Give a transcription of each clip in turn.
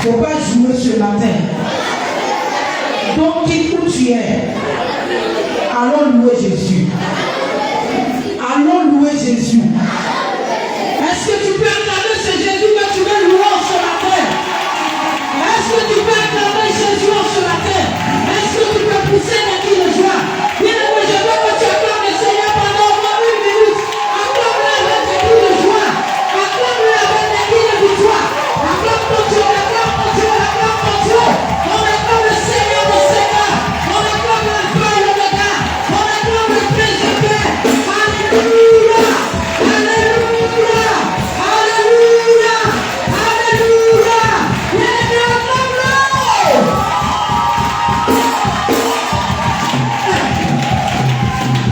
Il ne faut pas jouer ce matin. Donc, quitte où tu es. Allons louer Jésus. Allons louer Jésus. Est-ce que tu peux acclamer ce Jésus que tu veux louer ce matin? Est-ce que tu peux acclamer Jésus ce matin? Est-ce que tu peux pousser des cris de joie? Bien-aimé, je veux que tu acclames le Seigneur pendant au moins 1 minute. Acclame-le avec des cris de joie. Acclame-le avec des cris de victoire. Acclame ton Dieu, acclame ton Dieu, acclame ton Dieu. On acclame le Seigneur des Seigneurs. On acclame l'Alpha et l'Oméga. On acclame le Prince de paix. Alléluia. Alléluia. Alléluia. Alléluia. Bien-aimé, acclame-le.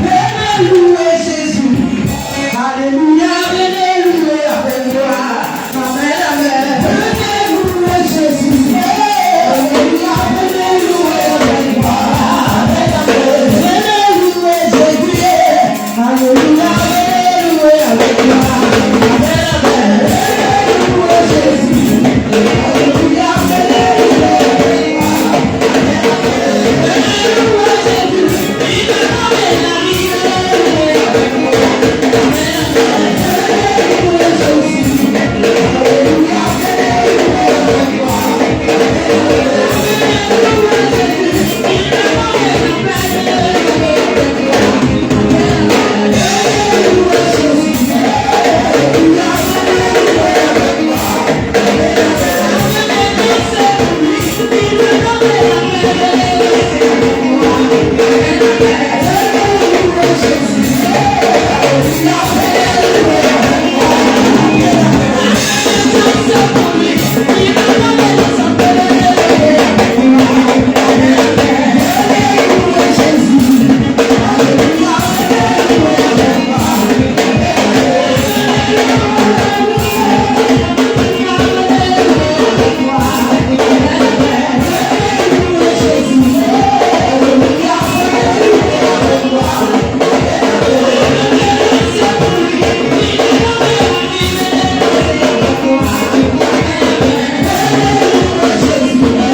Venez louer Jésus. Alléluia, venez louer avec moi. Amen, amen. Venez louer Jésus. Alléluia, venez louer avec moi. Amen, amen. Venez louer Jésus. Alléluia, venez louer avec moi. Amen, amen. Venez louer Jésus. Alléluia, venez louer avec moi. Amen, amen. Venez louer Jésus. Il me ramène la vie, venez louer avec moi. Amen, amen. Venez louer Jésus. Alléluia, venez louer avec moi. Amen, amen. Venez louer Jésus. Il me ramène la paix, venez louer avec moi. Amen, amen. Venez louer Jésus. Alléluia, venez louer avec moi. Amen, amen. Venez danser pour lui. Il me ramène la paix, venez louer avec moi. Amen, amen. Venez louer Jésus. Alléluia, venez louer avec moi. Amen, amen. Danser pour lui. Il me ramène sa paix, venez louer avec moi. Amen, amen.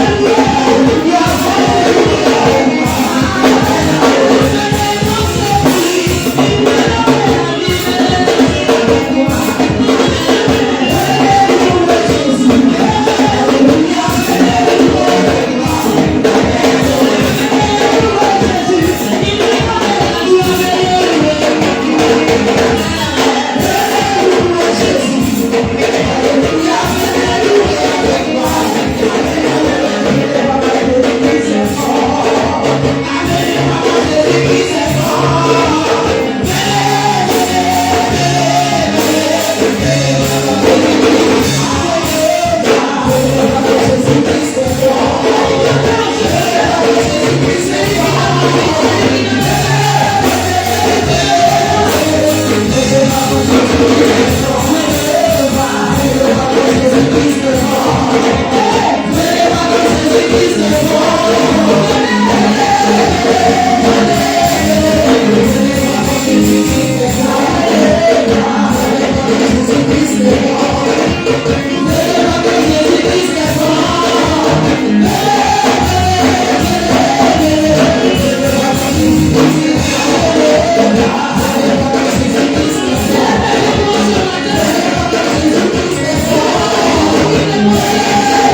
Venez louer Jésus. Alléluia, venez louer avec moi.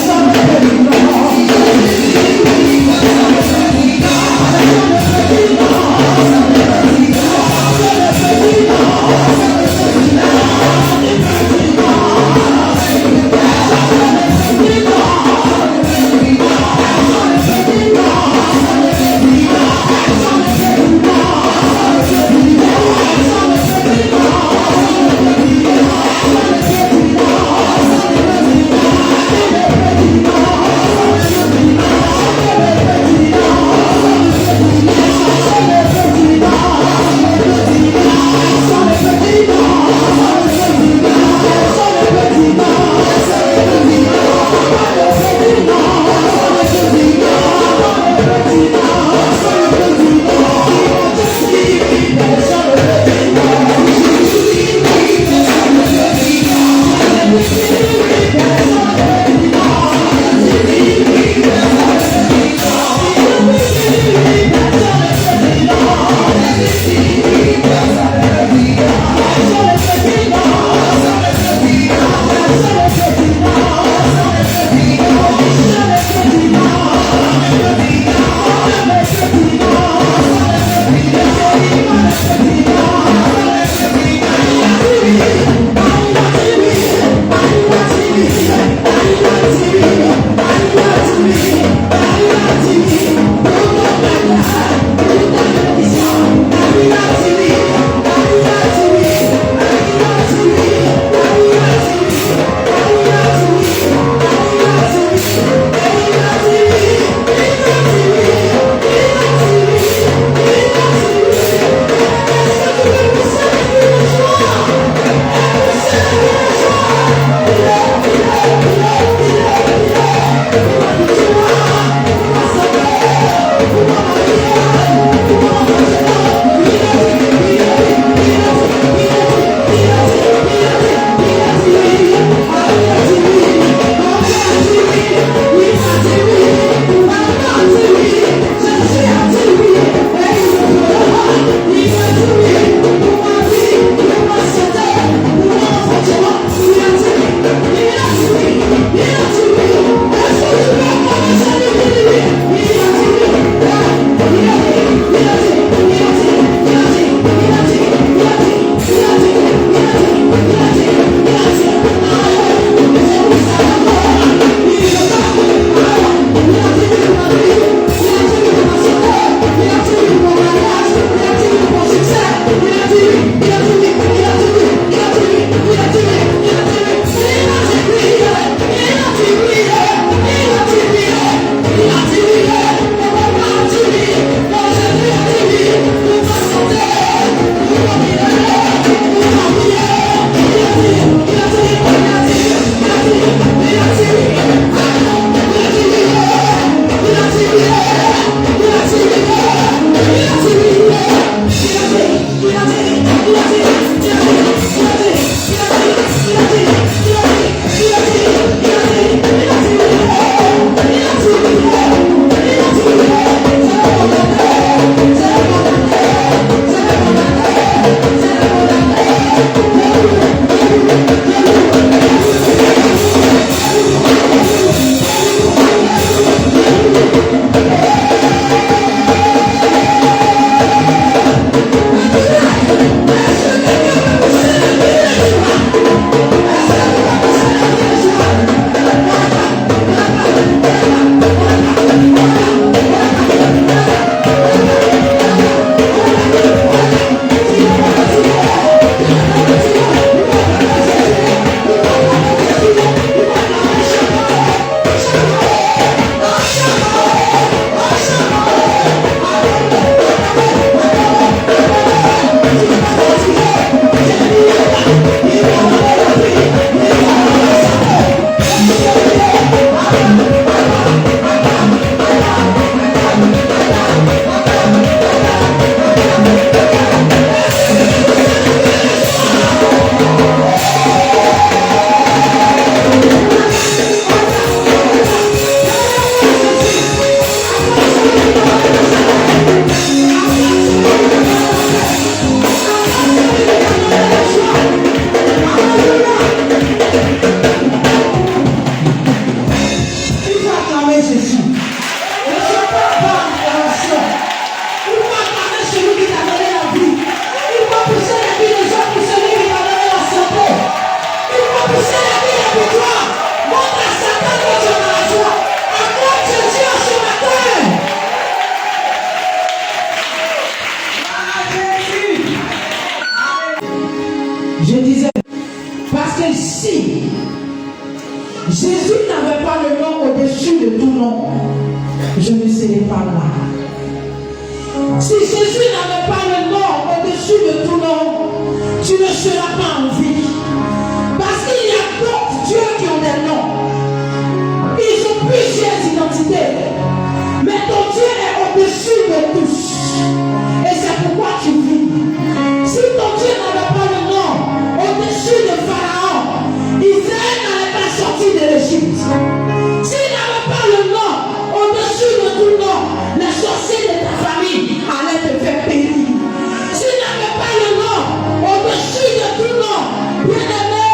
Somebody Je ne serai pas là. Si Jésus n'avait pas le nom au-dessus de tout nom, tu ne seras pas en vie. Parce qu'il y a d'autres dieux qui ont des noms. Ils ont plusieurs identités. Mais ton Dieu est au-dessus de tous. Et c'est pourquoi tu vis. Si ton Dieu n'avait pas le nom au-dessus de Pharaon, Israël n'allait pas sortir de l'Égypte. S'il n'avait pas le nom au-dessus de tout nom, les sorciers de ta famille allaient te faire périr. S'il n'avait pas le nom au-dessus de tout nom, bien-aimé,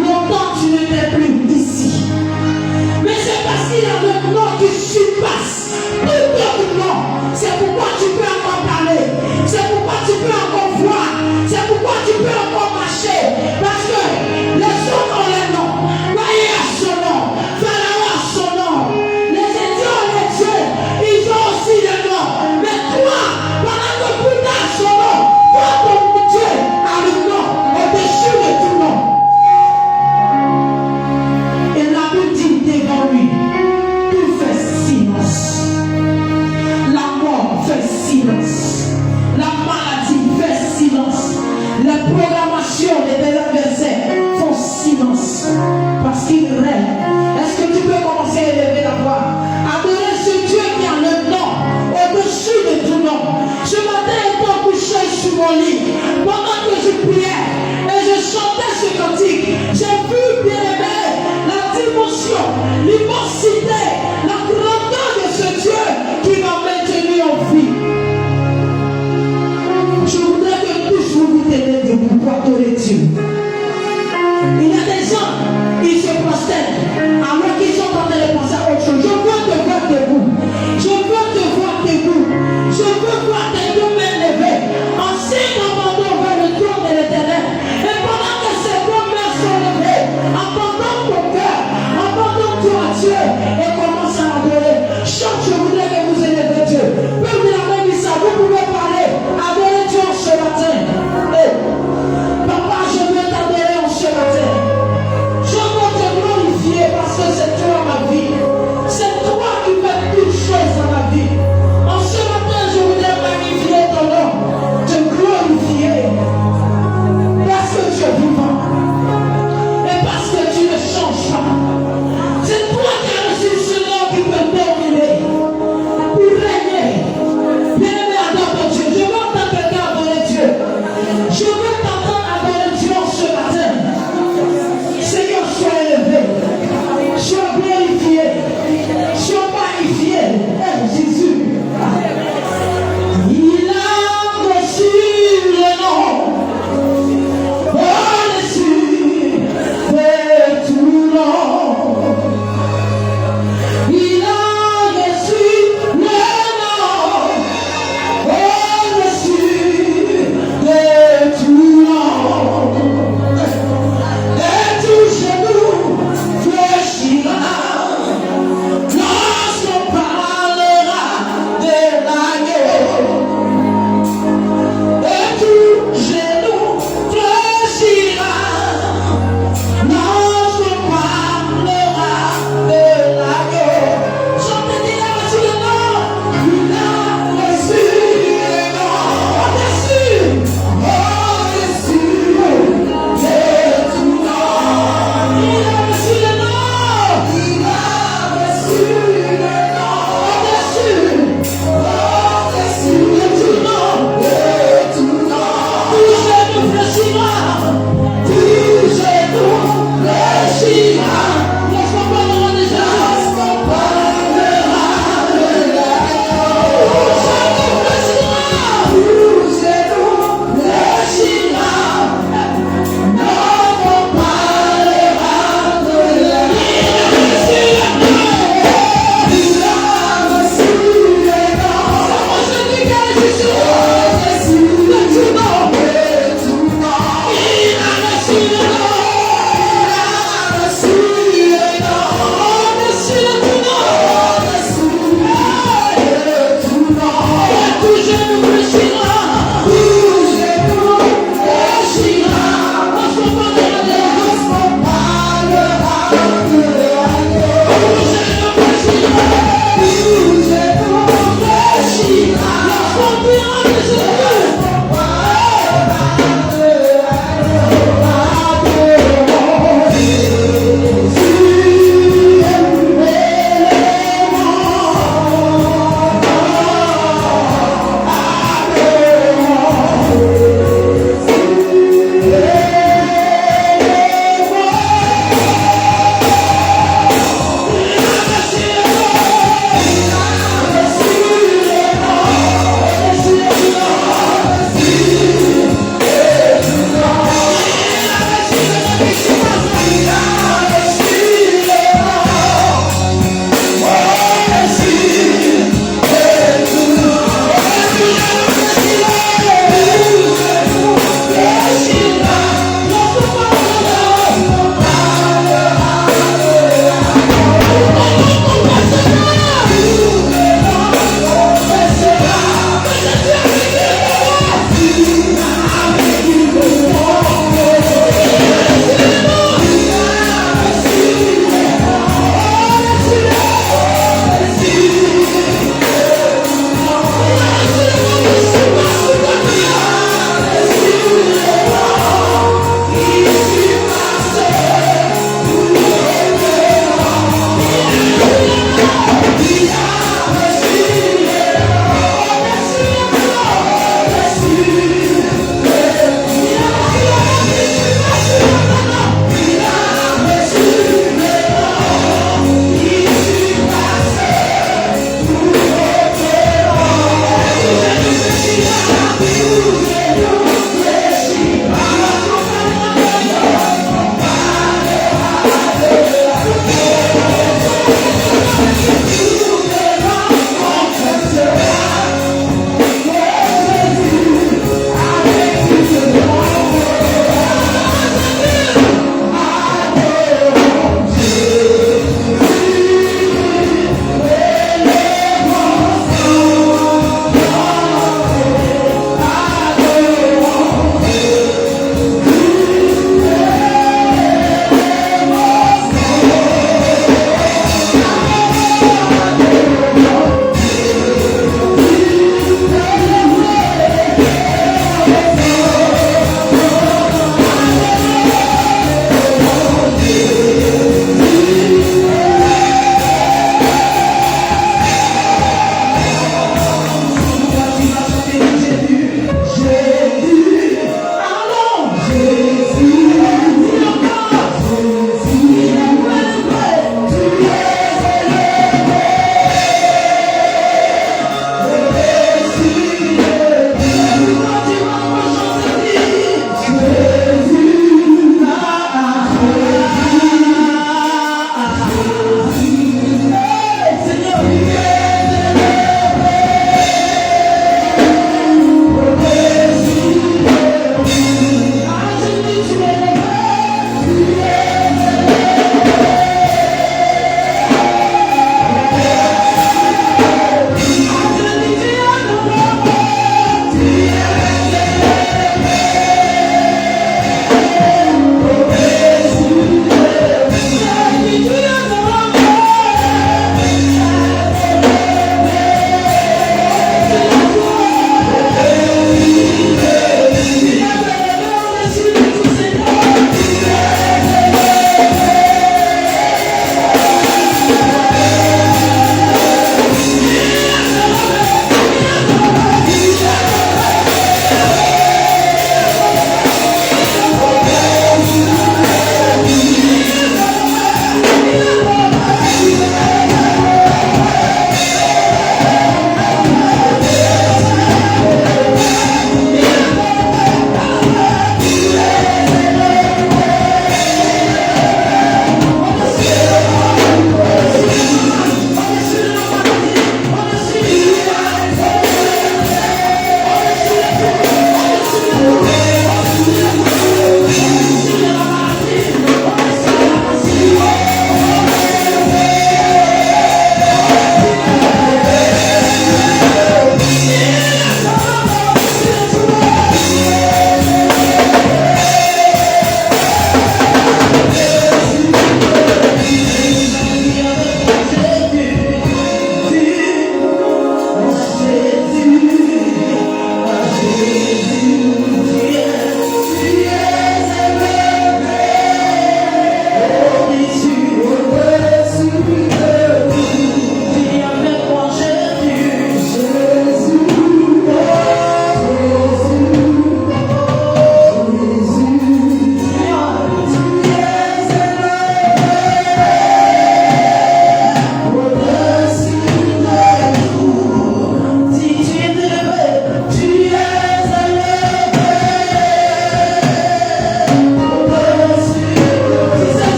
longtemps tu n'étais plus ici. Mais c'est parce qu'il y a le nom qui surpasse tout autre nom. C'est pourquoi tu peux encore parler. C'est pourquoi tu peux encore voir. C'est pourquoi tu peux encore marcher. Parce que les autres ont les noms. Voyez à son nom. Pharaon a son nom. Les Indiens ont les dieux. Ils ont aussi le nom. Mais toi, pendant que Bouddha a son nom, toi ton Dieu a le nom au-dessus de tout nom. Et la Bible dit devant lui, tout fait silence. La mort fait silence. La maladie fait silence. Les programmations des adversaires font silence. Parce qu'il règne. Est-ce que tu peux commencer à élever la voix? Adorer ce Dieu qui a le nom au-dessus de tout nom. Ce matin, étant couché sur mon lit, pendant que je priais et je chantais ce cantique, j'ai vu bien aimé la dimension, l'immensité, la grandeur de ce Dieu qui m'a maintenu en vie. Je voudrais que tous vous vous tenez debout pour adorer Dieu. Il y a des gens, ils se prosternent alors qu'ils sont en train de penser à autre chose. Je veux te voir debout. Je veux te voir debout. Je veux voir tes deux mains levées en signe d'abandon vers le trône de l'Éternel. Et pendant que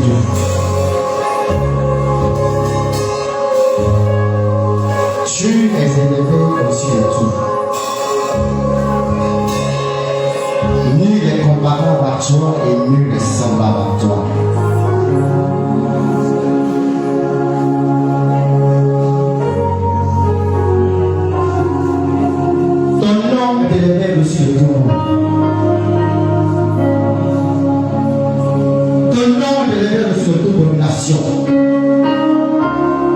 tout. Tu es élevé au-dessus de tout. Nul n'est comparable à toi et nul n'est semblable à toi. Ton nom est élevé au-dessus de tout. Ton nom est élevé au-dessus de toute domination.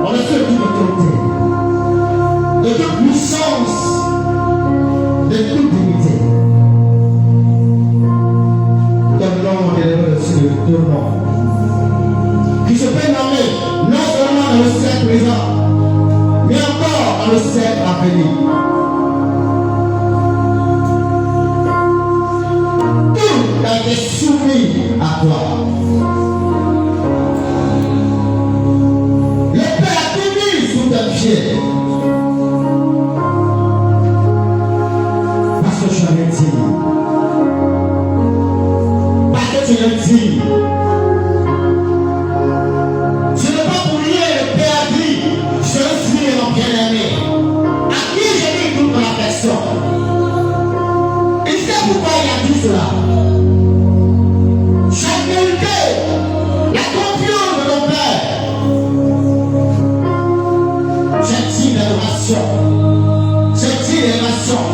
On est sur toute autorité, de toute puissance, de toute dignité. Ton nom est élevé au-dessus de tout nom. Qui se peut nommer non seulement dans le siècle présent, mais encore dans le siècle à venir. Tout a été soumis à toi. Le Père a tout mis sous tes pieds. Parce que tu es digne. Parce que tu es digne. Ce n'est pas pour rien le Père a dit, je suis mon bien-aimé, à qui j'ai mis toute mon affection. Il sait pourquoi il a dit cela. J'ai mérité la confiance de ton Père. J'ai dit d'adoration, j'ai dit d'élévation,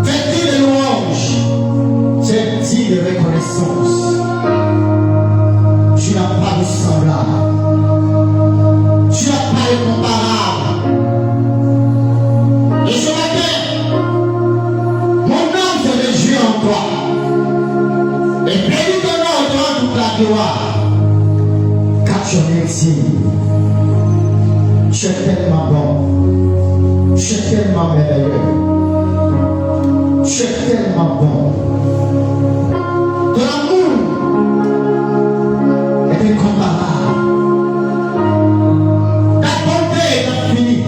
j'ai dit de louange, j'ai dit de reconnaissance. Tu n'as pas de semblable. Tu n'as pas de comparable. Et ce matin, mon âme se réjouit en toi. Et bénis ton nom devant toute la gloire. Car tu es digne. Tu es tellement bon. Tu es tellement merveilleux. Tu es tellement bon. Ton amour est incomparable. Ta bonté est infinie.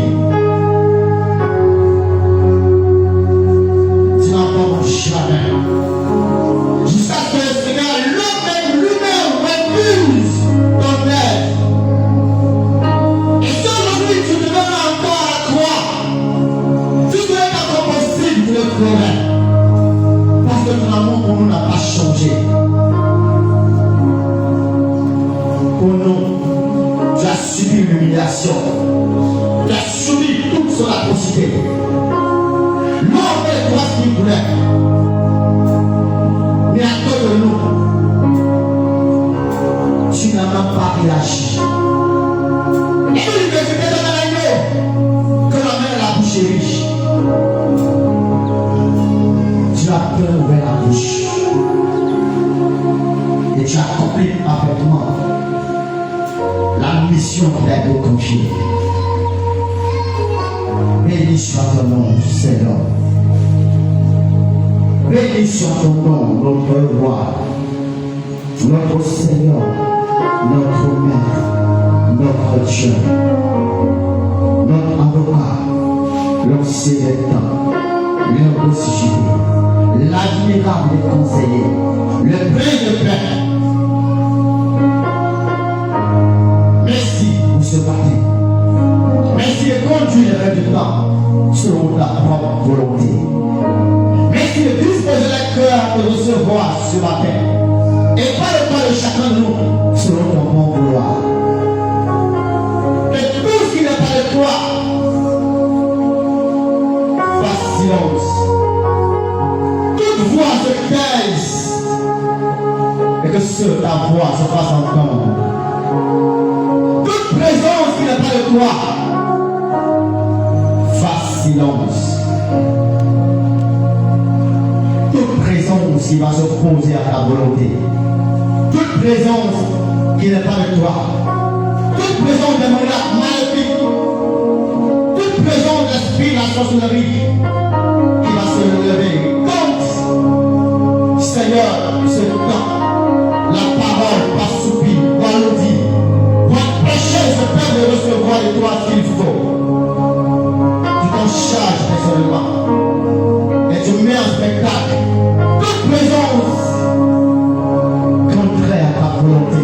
Tu n'abandonnes jamais. Jusqu'à ce que le Seigneur lui-même refuse ton aide. Et si aujourd'hui tu te donnes encore à la croix, tu serais encore possible, tu le ferais. Parce que ton amour pour nous n'a pas changé. Pour nous, tu as subi l'humiliation. Tu as subi toute son atrocité. L'homme fait toi ce qu'il voulait. Mais à cause de nous, tu n'as même pas réagi. Et lui, que c'était dans l'agneau, que la mère a bouché riche. Tu as bien ouvert la bouche. Et tu as accompli parfaitement la mission qu'il a été confiée. Béni soit ton nom, Seigneur. Béni soit ton nom, notre roi, notre Seigneur, notre Maître, notre Dieu, notre avocat, l'ancien des temps, l'impossible, l'admirable conseiller, le plein de paix. Merci pour ce matin. Merci de conduire le reste du temps selon ta propre volonté. Merci de disposer le cœur à te recevoir ce matin. Et pas le temps de chacun de nous selon ton bon vouloir. Que tout ce qui n'est pas de toi fasse silence. Toute voix se taise. Et que seule ta voix se fasse entendre. Toute présence qui n'est pas de toi, fasse silence. Toute présence qui va s'opposer à ta volonté, toute présence qui n'est pas de toi, toute présence de monarques maléfiques, toute présence d'esprit de la sorcellerie qui va se lever contre, Seigneur, ce temps, la parole va soupir, va le dire. Se peur de recevoir de toi ce qu'il faut. Tu t'en charges personnellement et tu mets en spectacle toute présence contraire à ta volonté.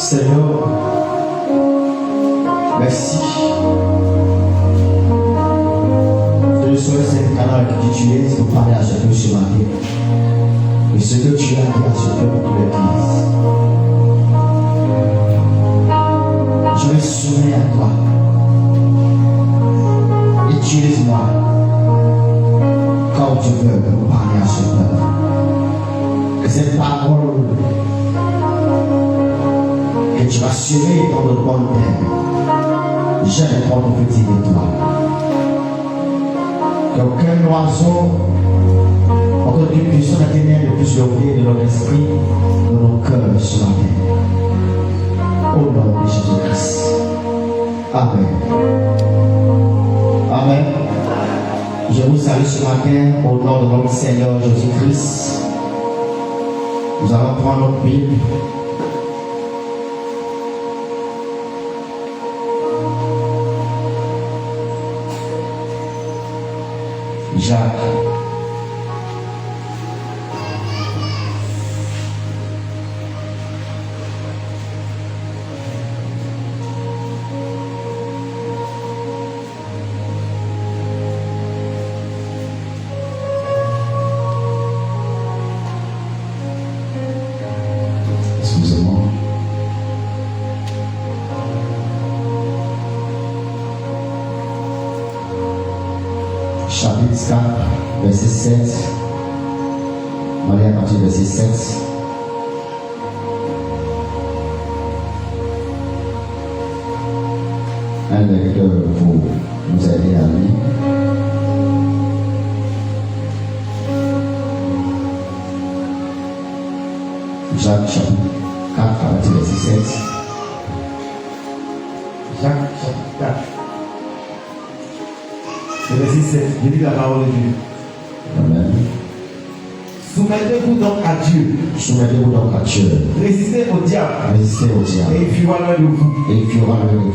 Seigneur, merci. Je souhaite cet canal que tu utilises pour parler à ce peuple ce matin. Et ce que tu as dit à ce peuple pour l'Église. Je me souviens à toi. Utilise-moi comme tu veux pour parler à ce peuple. Que cette parole que tu vas semer dans de bonnes terres, jamais trop petit de toi. Qu'aucun oiseau, aucune puissance de ténèbres ne puisse l'ouvrir de notre esprit, de nos cœurs ce matin. Au nom de Jésus-Christ. Amen. Amen. Je vous salue ce matin au nom de notre Seigneur Jésus-Christ. Nous allons prendre notre Bible. Jacques. Excusez-moi. Chapitre 4, verset 7. On va aller à partir du verset 7. Un lecteur pour nous aider à lire. Jacques chapitre 4, à partir du verset 7. Jacques chapitre 4. Le verset 7, je lis la parole de Dieu. Amen. Soumettez-vous donc à Dieu. Soumettez-vous donc à Dieu. Résistez au diable. Résistez au diable. Et il fuira loin de vous. Et il fuira loin de vous.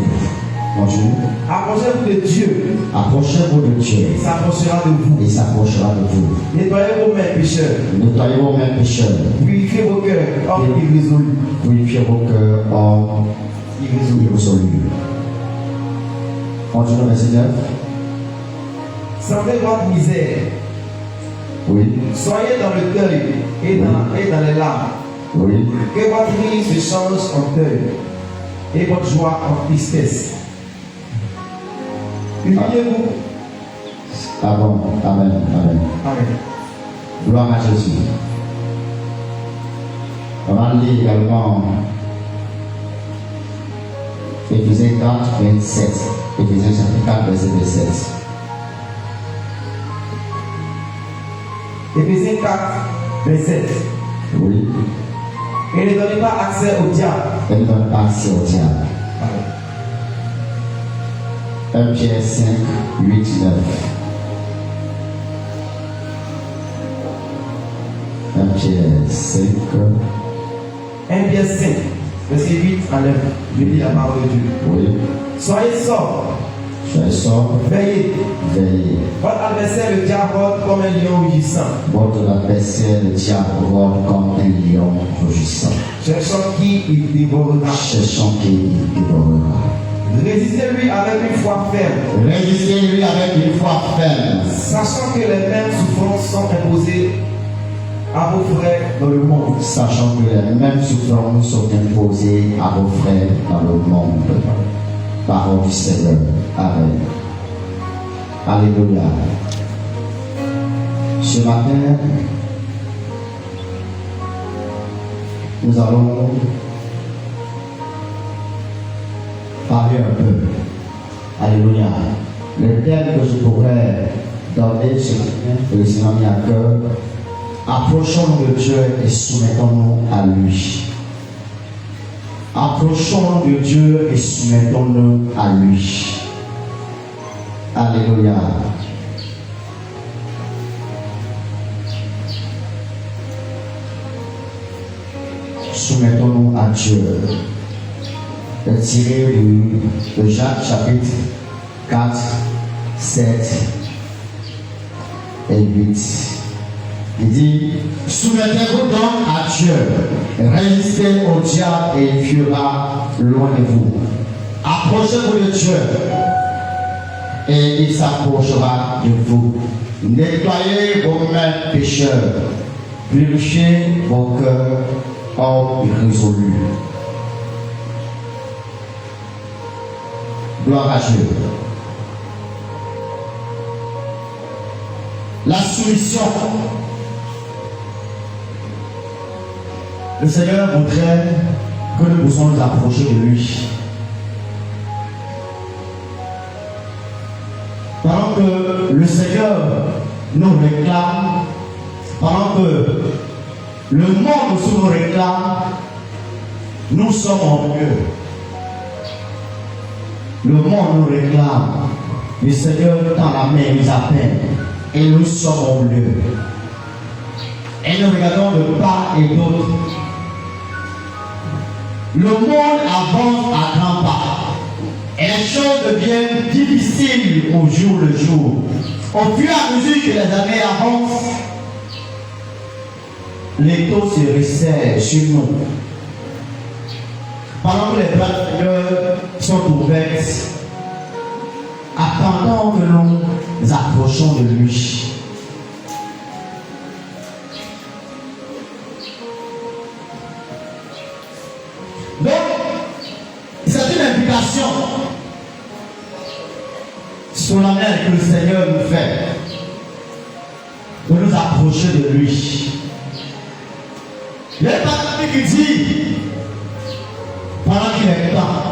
Continue. Approchez-vous de Dieu. Approchez-vous de Dieu. Il s'approchera de vous. Et il s'approchera de vous. Nettoyez vos mains pécheurs. Nettoyez vos mains pécheurs. Purifiez vos cœurs, hommes irrésolus. Purifiez vos cœurs, hommes irrésolus. Continue, verset 9. Sentez votre misère. Oui. Soyez dans le deuil et dans les larmes. Oui. Que votre vie se change en deuil et votre joie en tristesse. Humiliez-vous. Ah bon. Amen. Amen. Amen. Gloire à Jésus. On va lire également Éphésiens 4, 27. Éphésiens chapitre 4, verset 27. Éphésiens 4, 27. Oui. Et ne donnez pas accès au diable. Et ne donne pas accès au diable. 1 Pierre 5, 8, 9. 1 Pierre 5. 1 Pierre 5, verset 8 à 9. Je lis la parole de Dieu. Oui. Soyez sobres. Soyez sobres. Veillez. Veillez. Votre adversaire, le diable, rôde comme un lion rugissant. Votre adversaire, le diable, rôde comme un lion rugissant. Cherchant qui il dévorera. Cherchant qui il dévorera. Résistez-lui avec une foi ferme. Résistez-lui avec une foi ferme. Sachant que les mêmes souffrances sont imposées à vos frères dans le monde. Sachant que les mêmes souffrances sont imposées à vos frères dans le monde. Parole du Seigneur. Amen. Alléluia. Ce matin, nous allons parler un peu. Alléluia. Le thème que je pourrais donner ce matin, que le Seigneur a mis à cœur, approchons-nous de Dieu et soumettons-nous à lui. Approchons-nous de Dieu et soumettons-nous à lui. Alléluia. Soumettons-nous à Dieu. Tiré de Jacques chapitre 4, 7 et 8. Il dit, soumettez-vous donc à Dieu, résistez au diable et il fuira loin de vous. Approchez-vous de Dieu et il s'approchera de vous. Nettoyez vos mains pécheurs, purifiez vos cœurs hommes irrésolus. Gloire à Dieu. La soumission. Le Seigneur voudrait que nous puissions nous approcher de lui. Pendant que le Seigneur nous réclame, pendant que le monde aussi nous réclame, nous sommes en mieux. Le monde nous réclame, le Seigneur tend la main, nous appelle, et nous sommes au mieux. Et nous regardons de part et d'autre. Le monde avance à grands pas. Et les choses deviennent difficiles au jour le jour. Au fur et à mesure que les années avancent, les taux se resserrent sur nous. Pendant que les portes sont ouvertes, attendons que nous nous approchons de lui. Donc, c'est une invitation solennelle que le Seigneur nous fait de nous approcher de lui. Il y a pas qui dit pendant qu'il est temps,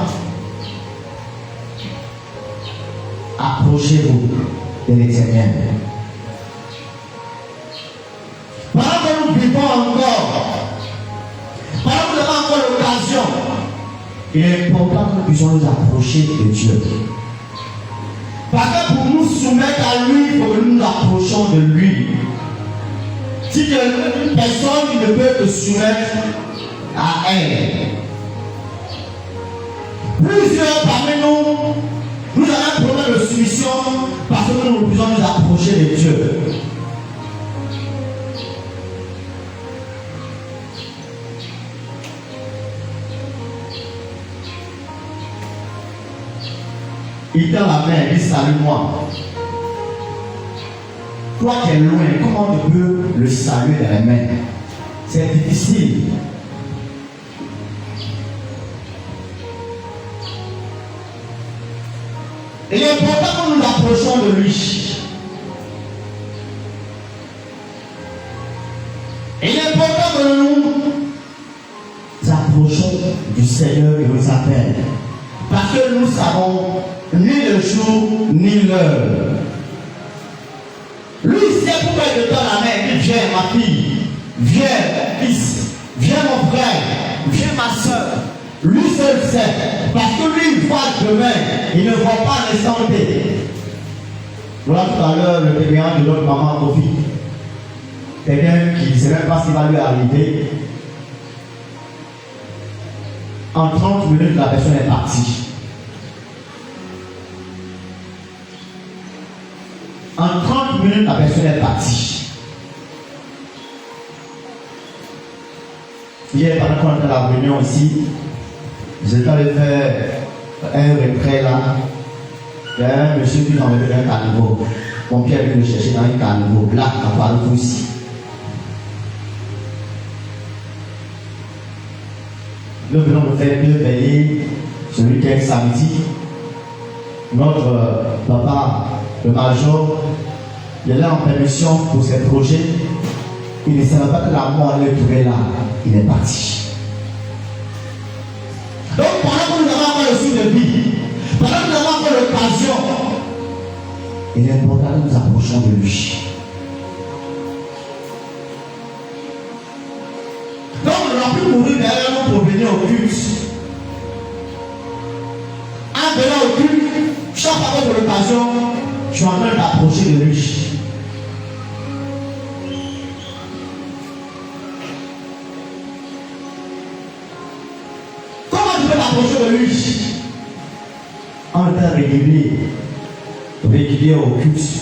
approchez-vous de l'Éternel. Pendant que nous vivons encore, pendant que nous avons encore l'occasion, il est important que nous puissions nous approcher de Dieu. Parce que pour nous soumettre à lui, il faut que nous nous approchions de lui. Si une personne ne peut te soumettre à elle, plusieurs parmi nous avons un problème de soumission parce que nous refusons de nous approcher de Dieu. Il tend la main, il dit salue-moi. Toi qui es loin, comment tu peux le saluer dans les mains? C'est difficile. Il est important que nous nous approchons de lui. Il est important que nous nous approchons du Seigneur qui nous appelle. Parce que nous savons ni le jour ni l'heure. Lui sait pourquoi il te tend la main. Il dit, viens ma fille, viens mon fils, viens mon frère, viens ma soeur. Lui seul sait. Parce que lui il voit demain, il ne voit pas l'instant T. Voilà tout à l'heure le témoignage de notre maman Kofi. Quelqu'un qui ne sait même pas ce qui va lui arriver. En 30 minutes, la personne est partie. En 30 minutes, la personne est partie. Hier, pendant qu'on était à la réunion ici, j'étais allé faire un retrait là. Il y a un monsieur qui m'a enlevé un caniveau. Mon père est venu le chercher dans un caniveau. Là, à Paris aussi. Nous venons de faire 2 veillées celui qui est samedi. Notre papa, le major, il est là en permission pour ses projets. Il ne savait pas que la mort allait le trouver là. Il est parti. Donc, pendant que nous avons encore le souffle de vie, pendant que nous avons encore l'occasion, il est important que nous approchons de lui. Donc, on n'a plus mourir derrière nous pour venir au culte. En venant au culte, chaque fois que l'occasion, je suis en train d'approcher de lui. Comment tu peux t'approcher de lui? En étant régulier au culte.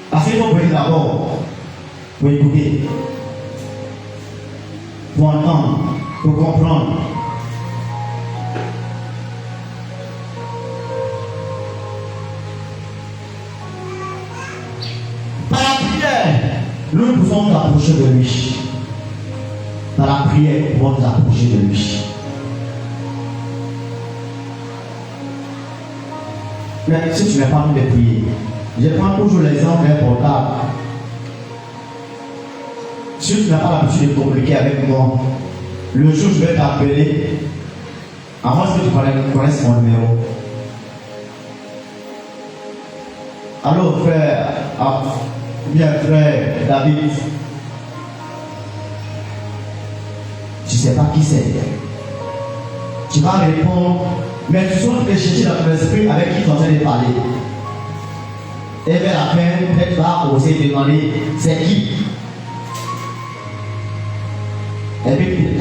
Parce qu'il faut d'abord pour écouter, pour entendre, pour comprendre. Par la prière, nous pouvons nous approcher de lui. Par la prière, nous pouvons nous approcher de lui. Mais si tu n'as pas envie de prier, je prends toujours l'exemple d'un portable. Si tu n'as pas l'habitude de communiquer avec moi, le jour où je vais t'appeler, à moins que tu connaisses mon numéro. Allô frère, bien frère David. Tu ne sais pas qui c'est. Tu vas répondre, mais tu sois chercher dans ton esprit avec qui tu es en train de parler. Et vers la fin, peut-être va oser demander c'est qui. Et puis,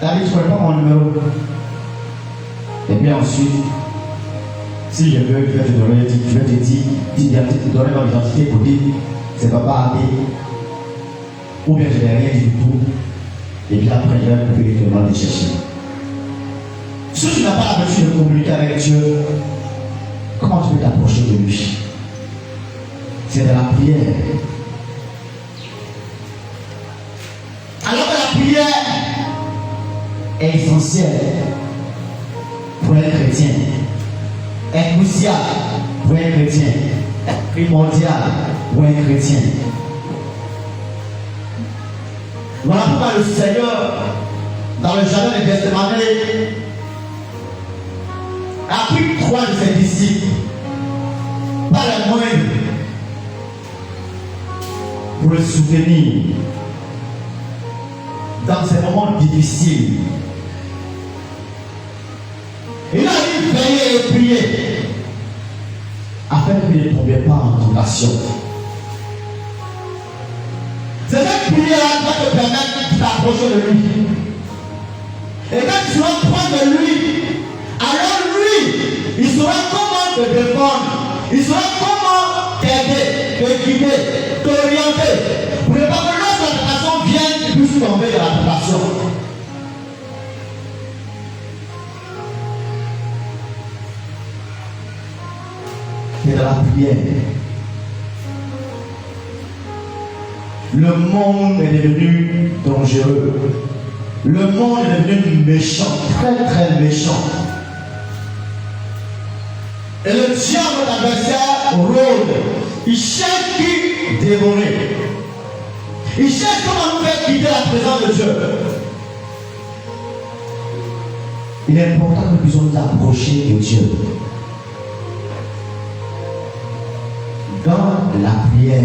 David, tu ne connais pas mon numéro. Et puis ensuite, si je veux, je vais te donner, je vais te donner mon identité pour dire c'est papa Adé. Ou bien je n'ai rien du tout. Et puis après, je vais couper et te demander de chercher. Si tu n'as pas l'habitude de communiquer avec Dieu, comment tu peux t'approcher de lui? C'est de la prière. Alors que la prière est essentielle pour un chrétien, est cruciale pour un chrétien, est primordiale pour un chrétien. Voilà pourquoi le Seigneur, dans le jardin de Gethsémane, a pris 3 de ses disciples, pas les moindres, pour le soutenir dans ces moments difficiles. Il a dit veiller et prier afin qu'il ne tombait pas en tentation. C'est cette prière qui va te permettre de t'approcher de lui. Et quand tu vas prendre de lui, alors lui, il saura comment te défendre, il saura comment t'aider, te guider, t'orienter. Pour ne pas que lorsque la tentation vienne, tu puisses tomber dans la tentation. C'est de la prière. Le monde est devenu dangereux. Le monde est devenu méchant, très très méchant. Et le diable, l'adversaire, rôde. Il cherche qui dévorer. Il cherche comment nous faire quitter la présence de Dieu. Il est important que nous puissions nous approcher de Dieu. Dans la prière.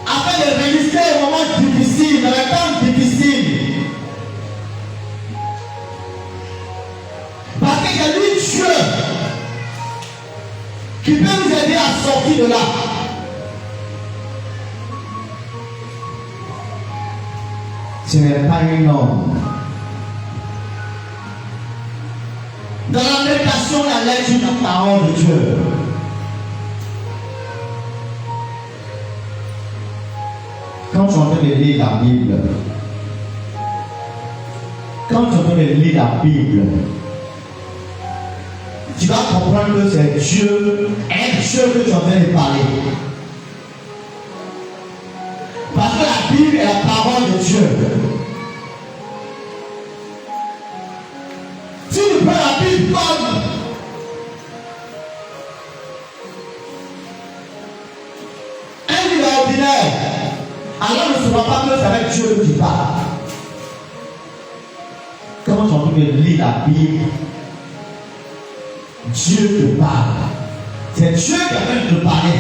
Afin de résister aux moments difficiles, dans les temps difficiles. Parce que c'est lui Dieu qui peut nous aider à sortir de là. Ce n'est pas un homme. Dans la méditation, la lecture de la parole de Dieu. Quand tu es en train de lire la Bible, tu vas comprendre que c'est Dieu, un Dieu que tu es en train de parler. Parce que la Bible est la parole de Dieu. Si tu prends la Bible comme un livre ordinaire, alors ne saura pas que c'est avec Dieu que tu parles. Quand tu es en train de lire la Bible, Dieu te parle. C'est Dieu qui est en train de te parler.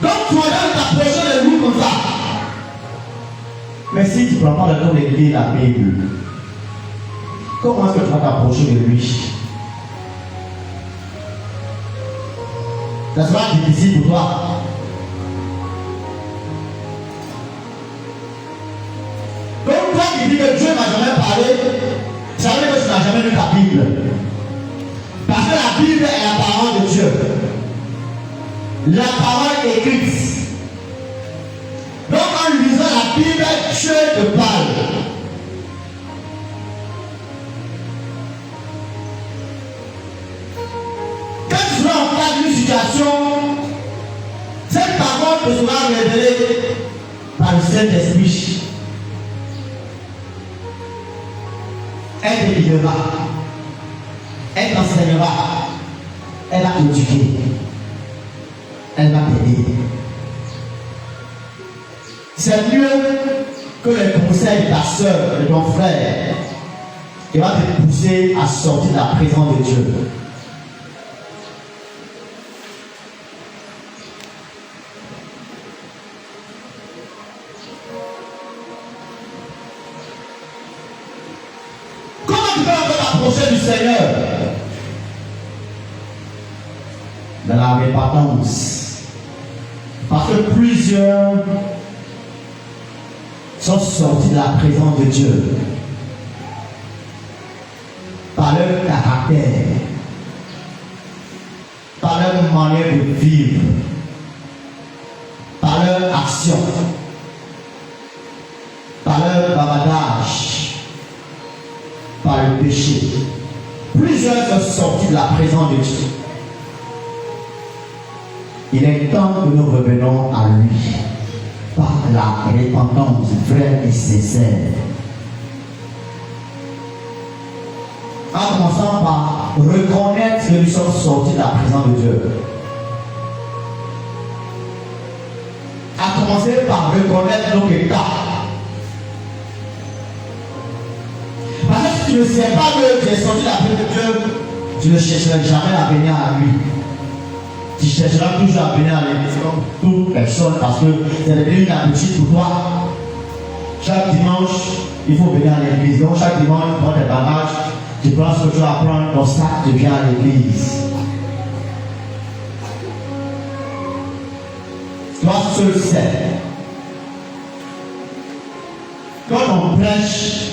Donc tu vas t'approcher de lui comme ça. Mais si tu ne prends pas le temps de lire la Bible, comment est-ce que tu vas t'approcher de lui? Ça sera difficile pour toi. il dit que Dieu ne m'a jamais parlé, ça veut dire que tu n'as jamais lu ta Bible. Parce que la Bible est la parole de Dieu. La parole écrite. Donc en lisant la Bible, Dieu te parle. Quand tu vas en face d'une situation, cette parole te sera révélée par le Saint-Esprit. Elle te guidera, elle t'enseignera, elle va t'éduquer, elle va t'aider. C'est mieux que les conseils de ta soeur, de ton frère, qui va te pousser à sortir de la présence de Dieu. Du Seigneur dans la repentance, parce que plusieurs sont sortis de la présence de Dieu par leur caractère, par leur manière de vivre, par leur action, par leur bavardage, par le péché. Plusieurs sont sortis de la présence de Dieu. Il est temps que nous revenons à lui par la repentance vraie et sincère. En commençant par reconnaître que nous sommes sortis de la présence de Dieu. À commencer par reconnaître nos états. Parce que si tu ne sais pas que tu es sorti de la présence de Dieu, tu ne chercheras jamais à venir à lui. Tu chercheras toujours à venir à l'église comme toute personne parce que c'est devenu une habitude pour toi. Chaque dimanche, il faut venir à l'église. Donc chaque dimanche, tu prends tes bagages, tu prends ce que tu vas prendre, ton sac, tu viens à l'église. Toi seul sais. Quand on prêche,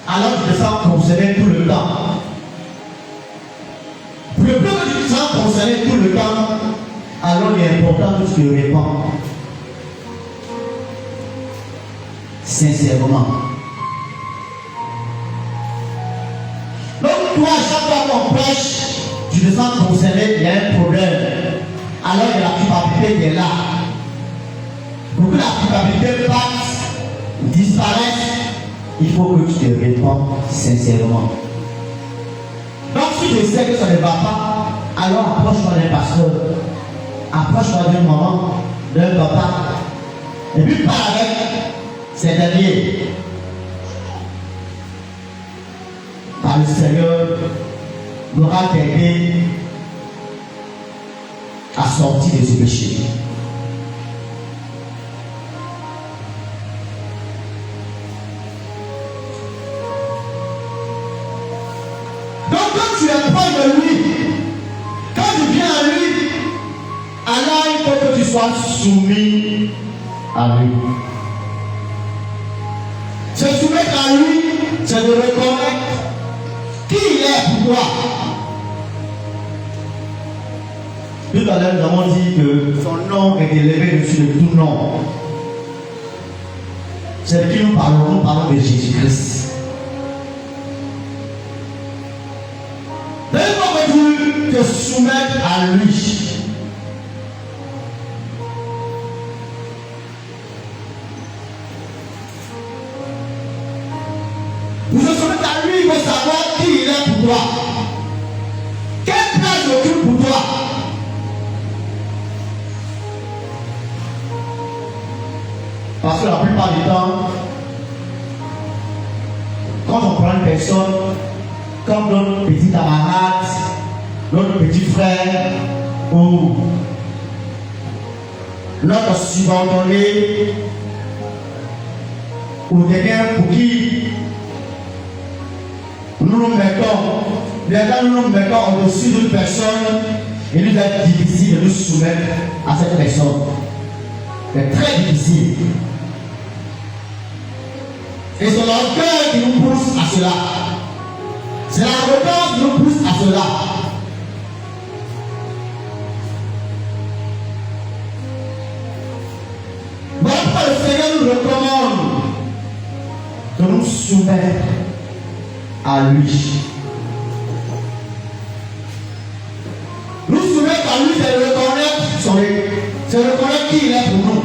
alors tu te sens concerné tout le temps. Le plus que tu te sens concerné tout le temps, alors il est important que tu te répands. Sincèrement. Donc toi, chaque fois qu'on prêche, tu te sens concerné, il y a un problème. Alors il y a la culpabilité qui est là. Pour que la culpabilité passe, disparaisse, il faut que tu te réponds sincèrement. Donc si tu sais que ça ne va pas, alors approche-toi d'un pasteur, approche-toi d'un maman, d'un papa, et puis parle avec ces derniers. Par le Seigneur pourra t'aider à sortir de ce péché. Donc quand tu es proche de lui, quand tu viens à lui, alors il faut que tu sois soumis à lui. Se soumettre à lui, c'est de reconnaître qui il est pour toi. Tout à l'heure, nous avons dit que son nom est élevé dessus de tout nom. C'est de qui nous parlons de Jésus-Christ. Dès que tu te soumets à lui, vous te soumettez à lui, il faut savoir qui il est pour toi. Quelle place il occupe pour toi? Parce que la plupart du temps, quand on prend une personne comme notre petit camarade, notre petit frère ou notre subordonné ou quelqu'un pour qui nous nous mettons au-dessus d'une personne, il nous est difficile de nous soumettre à cette personne. C'est très difficile. Et c'est l'orgueil qui nous pousse à cela. C'est l'arrogance qui nous pousse à cela. Voilà pourquoi le Seigneur nous recommande de nous soumettre à lui. Nous soumettre à lui, c'est reconnaître qui il est pour nous.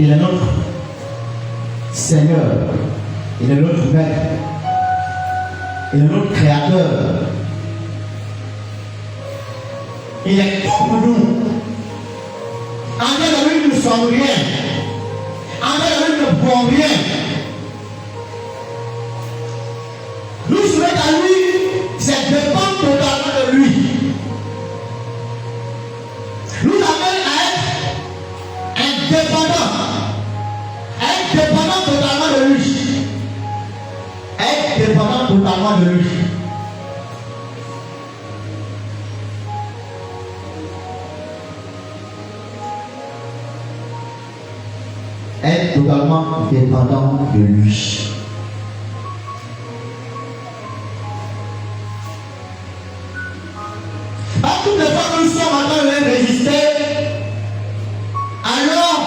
Il est notre Seigneur, il est notre Maître, il est notre Créateur. Il est tout pour nous. En dehors de lui, nous ne sommes rien. En dehors de lui, nous ne pouvons rien. Nous soumettre à lui, c'est dépendre totalement de lui. Nous amène à être indépendants. Être dépendant totalement de lui. Être dépendant totalement de lui. Être totalement dépendant de lui. À toutes les fois que nous sommes en train de résister, alors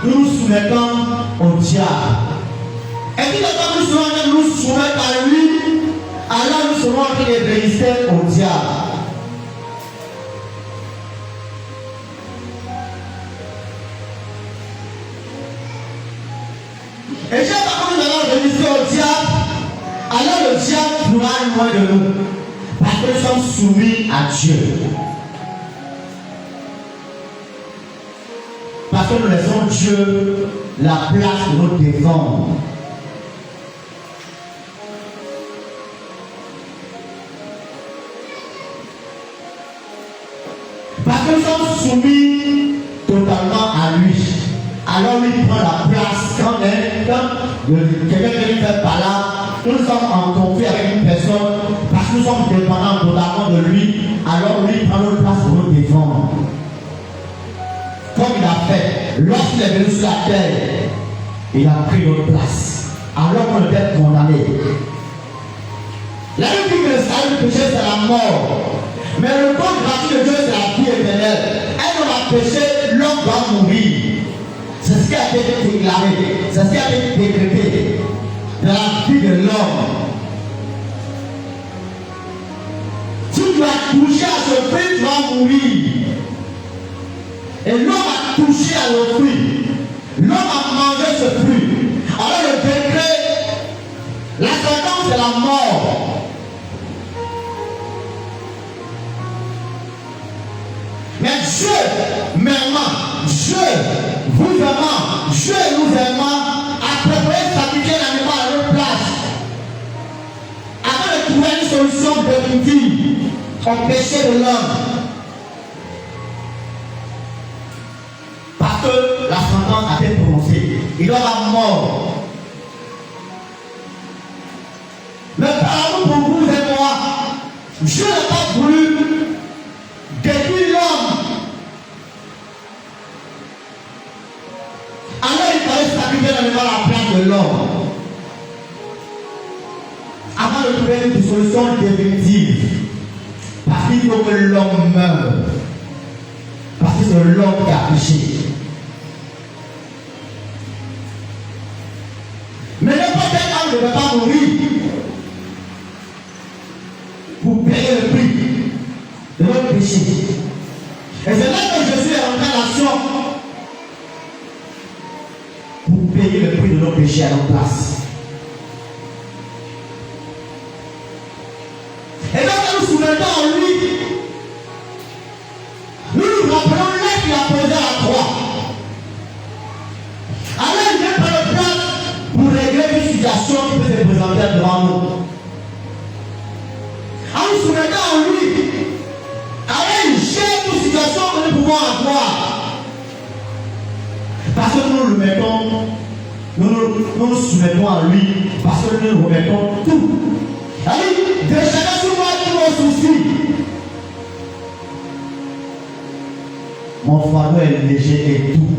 nous nous soumettons au diable. Et toutes les fois que nous sommes en train de nous soumettre à lui, alors nous serons en train de résister au diable. Et chaque fois que nous allons résister au diable, alors le diable pourra être loin de nous. Parce que nous sommes soumis à Dieu. Parce que nous laissons Dieu la place de nous défendre. Parce que nous sommes soumis totalement à lui. Alors lui prend la place quand quelqu'un qui fait par là. Nous sommes en conflit avec une personne parce que nous sommes dépendants totalement de lui. Alors lui prend notre place pour nous défendre. Comme il a fait lorsqu'il est venu sur la terre, il a pris notre place. Alors qu'on était condamné. La Bible dit que le salut du péché c'est la mort. Mais le don gratuit de Dieu c'est la vie éternelle. Un homme a péché, l'homme doit mourir. C'est ce qui a été déclaré, c'est ce qui a été décrété dans la vie de l'homme. Si tu as touché à ce fruit, tu vas mourir. Et l'homme a touché à le fruit. L'homme a mangé ce fruit. Alors le décret, la sentence c'est la mort. Mais Dieu m'aimant, Dieu vous aimant, Dieu nous aimant, a préparé de sacrifier l'animal à notre place. Afin de trouver une solution définitive au péché de l'homme. Parce que la sentence a été prononcée. Il aura mort. Mais par amour pour vous et moi, Dieu n'a pas voulu détruire l'homme. Alors il fallait sacrifier l'animal à la place de l'homme. Avant de trouver une solution définitive. Parce qu'il faut que l'homme meure. Parce que c'est l'homme qui a péché. Mais n'importe quel homme ne peut pas mourir pour payer le prix de notre péché. Et c'est là que Jésus est rentré en action pour payer le prix de nos péchés à notre place. Et lorsque nous soumettons en lui, nous nous rappelons l'acte qu'il a posé à la croix. Alors il vient prendre place pour régler une situation qui peut se présenter devant nous. En nous soumettant en lui, alors il gère toute situation que nous pouvons avoir. Parce que nous le mettons, nous nous soumettons à lui, parce que nous nous remettons tout. Allez, déchargez sur moi tous vos soucis. Mon fardeau est léger et tout.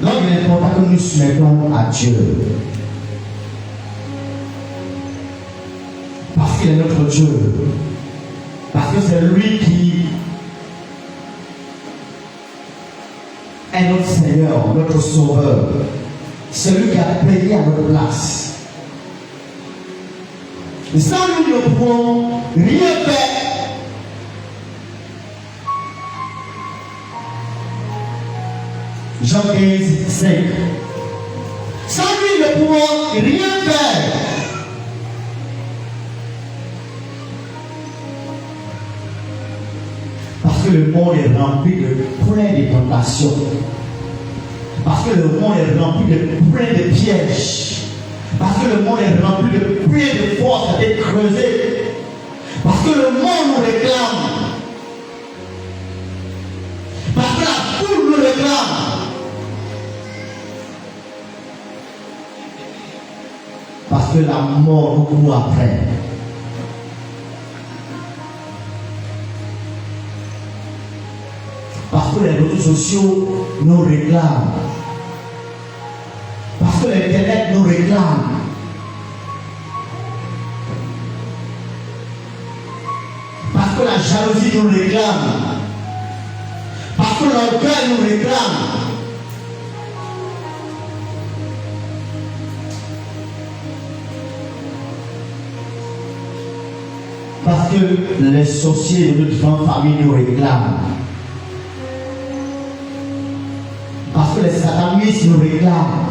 Donc il est important que nous soumettons à Dieu. Parce qu'il est notre Dieu. Parce que c'est lui qui est notre Seigneur, notre Sauveur. C'est lui qui a payé à notre place. Et sans lui, nous ne pouvons rien faire. Jean 15, 5. Sans lui, nous ne pouvons rien faire. Parce que le monde est rempli de plein de tentations. Parce que le monde est rempli de plein de pièges. Parce que le monde est rempli de plein de forces à être creusées. Parce que le monde nous réclame. Parce que la foule nous réclame. Parce que la mort nous court après. Parce que les réseaux sociaux nous réclament. Parce que l'Internet nous réclame. Parce que la jalousie nous réclame. Parce que l'orgueil nous réclame. Parce que les sorciers de notre grande famille nous réclament. Parce que les satanistes nous réclament.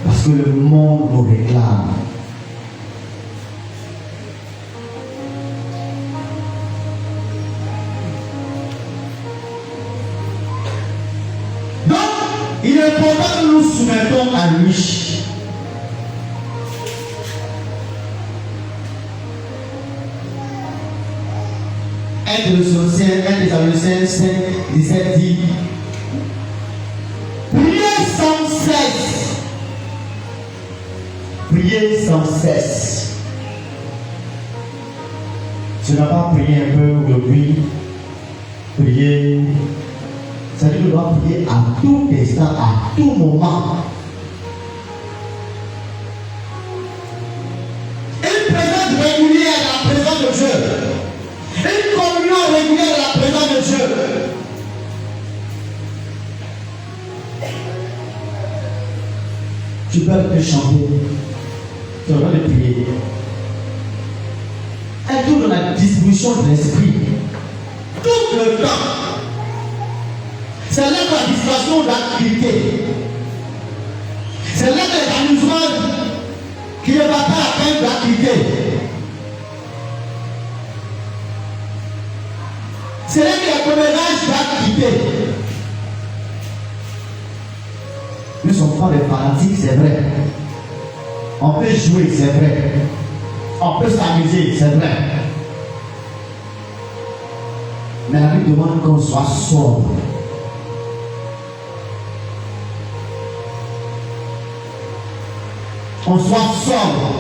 Parce que le monde nous réclame. Donc, il est important que nous soumettons à lui. Un des Thessaloniciens 5, 17 dit: priez sans cesse. Priez sans cesse. Tu n'as pas prié un peu aujourd'hui. Prier. Ça veut dire que tu dois prier à tout instant, à tout moment. Une présence régulière à la présence de Dieu. Une communion régulière à la présence de Dieu. Tu peux te chanter. Tu vas te prier. Elle tourne dans la distribution de l'esprit. Tout le temps. C'est là que la distraction d'activité. C'est là que les amusements qui ne va pas à peine d'activité. C'est là qu'il y a commérages d'activité. Nous ne sommes pas des fanatiques, c'est vrai. On peut jouer, c'est vrai. On peut s'amuser, c'est vrai. Mais la Bible demande qu'on soit sobre. Qu'on soit sobre.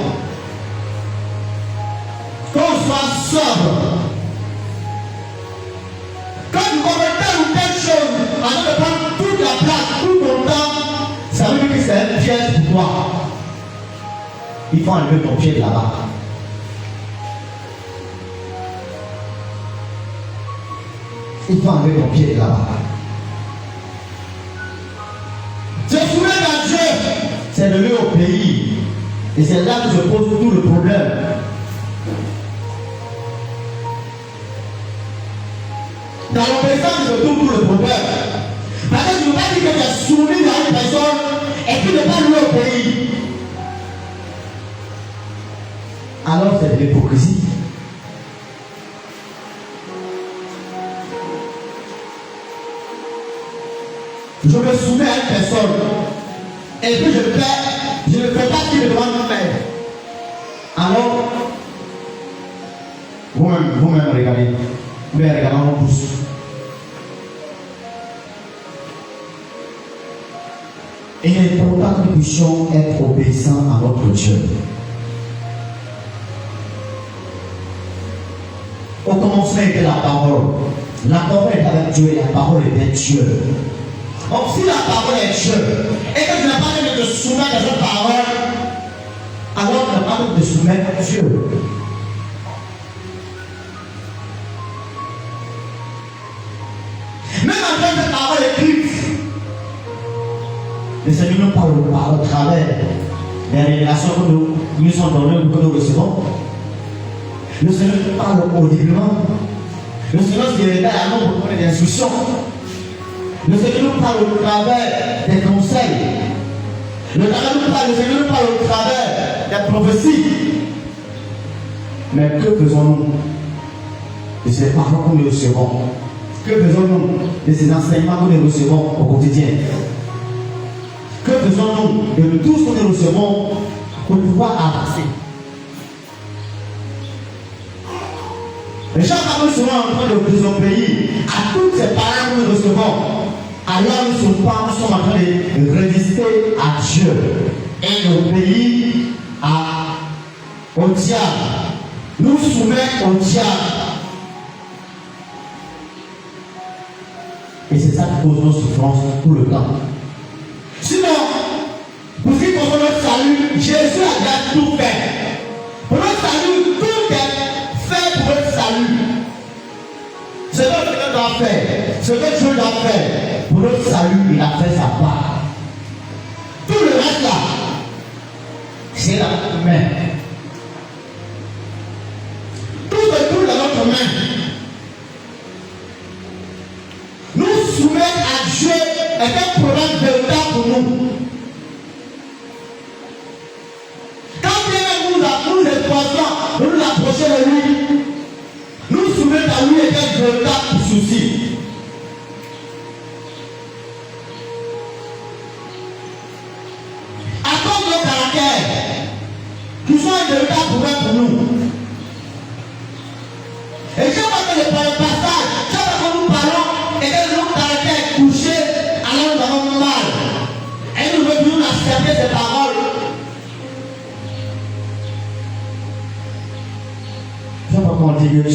Qu'on soit sobre. Quand tu commets telle ou telle chose, avant de prendre toute la place, tout ton temps, ça veut dire que c'est un piège pour toi. Il faut enlever ton pied de là-bas. Il faut enlever ton pied de là-bas. Se soumettre à Dieu, c'est lever au pays. Et c'est là que se pose tout le problème. Dans l'obéissance, je trouve tout le problème. Parce que je ne veux pas dire que tu es soumis à une personne et tu ne pas lui au pays. Alors c'est de l'hypocrisie. Je me soumets à une personne et puis je ne fais pas ce qu'il me demande de faire. Alors, vous-même regardez. Vous regardez mon pouce. Il est important que nous puissions être obéissants à notre Dieu. Au commencement était la parole. La parole est avec Dieu et la parole est Dieu. Donc si la parole est Dieu et que tu n'as pas de te soumettre à cette parole, alors tu n'as pas de te soumettre à Dieu. Même après cette parole écrite, le Seigneur nous parle par le travers des révélations que nous sommes données ou que nous recevons. Le Seigneur nous parle audiblement. Le Seigneur se révèle à nous pour donner des instructions. Le Seigneur nous parle au travers des conseils. Le Seigneur nous parle au travers des prophéties. Mais que faisons-nous de ces paroles que nous recevons? Que faisons-nous de ces enseignements que nous recevons au quotidien? Que faisons-nous de tout ce que nous recevons pour pouvoir avancer? Et chaque fois que nous sommes en train de désobéir à toutes ces paroles que nous recevons, alors nous sommes en train de résister à Dieu et d'obéir au diable. Nous soumettre au diable. Et c'est ça qui cause nos souffrances tout le temps. Sinon, pour ce qui concerne notre salut, Jésus a déjà tout fait. Pour notre salut, tout est fait pour notre salut. Ce que Dieu doit faire, ce que Dieu doit faire, pour notre salut, il a fait sa part. Tout le reste là, c'est la main. Tout se trouve dans notre main. Nous soumettre à Dieu est un problème véritable pour nous. Quand bien nous espoirons de nous approcher de lui, nous soumettre à lui est un véritable souci. À cause de nos caractères, qui sont un véritable problème pour nous. Et chaque fois que le passage, chaque fois que nous parlons, et que nos caractères touchés, alors nous avons mal. Et nous devons accepter ces paroles. Je ne sais pas comment dire que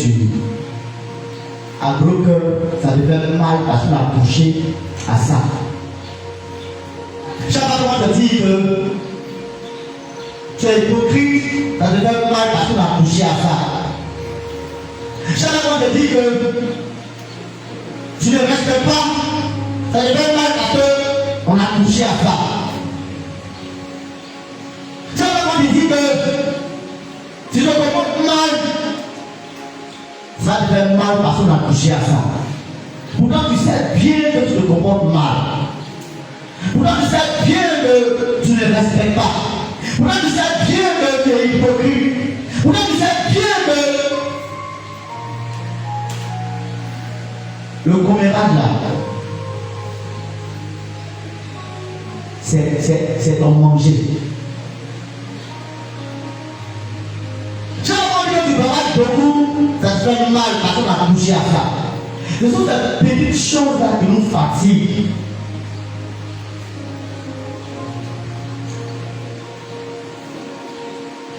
à gros cœur, ça devait mal parce qu'on a touché à ça. Chaque fois qu'on te dit que tu es hypocrite, ça devait mal parce qu'on a touché à ça. Chaque fois qu'on te dit que tu ne respectes pas, ça devait mal parce qu'on a touché à ça. Chaque fois qu'on te dit que tu te comportes mal, ça devait mal parce qu'on a touché à ça. Pourtant tu sais bien que tu te comportes mal. Pourtant tu sais bien que tu ne respectes pas. Pourtant tu sais bien que tu es hypocrite. Pourtant tu sais bien que le commérage là, c'est ton manger. Chaque fois que tu baraques beaucoup, ça se fait mal parce qu'on a touché à ça. Ce sont ces petites choses là qui nous fatiguent.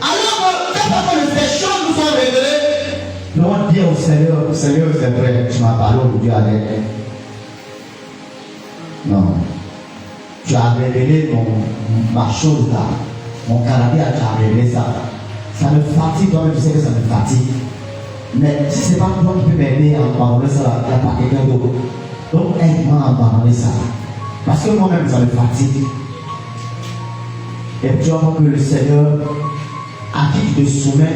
Alors que chaque fois que ces choses nous sont révélées, nous allons dire au Seigneur, Seigneur, c'est vrai, tu m'as parlé aujourd'hui avec. Non. Tu as révélé ma chose là, mon caractère, tu as révélé ça. Ça me fatigue, toi-même, tu sais que ça me fatigue. Mais si ce n'est pas toi qui peux m'aider à abandonner ça, il n'y a pas quelqu'un d'autre. Donc aide-moi à abandonner ça. Parce que moi-même, ça me fatigue. Et tu vas voir que le Seigneur, à qui tu te soumets,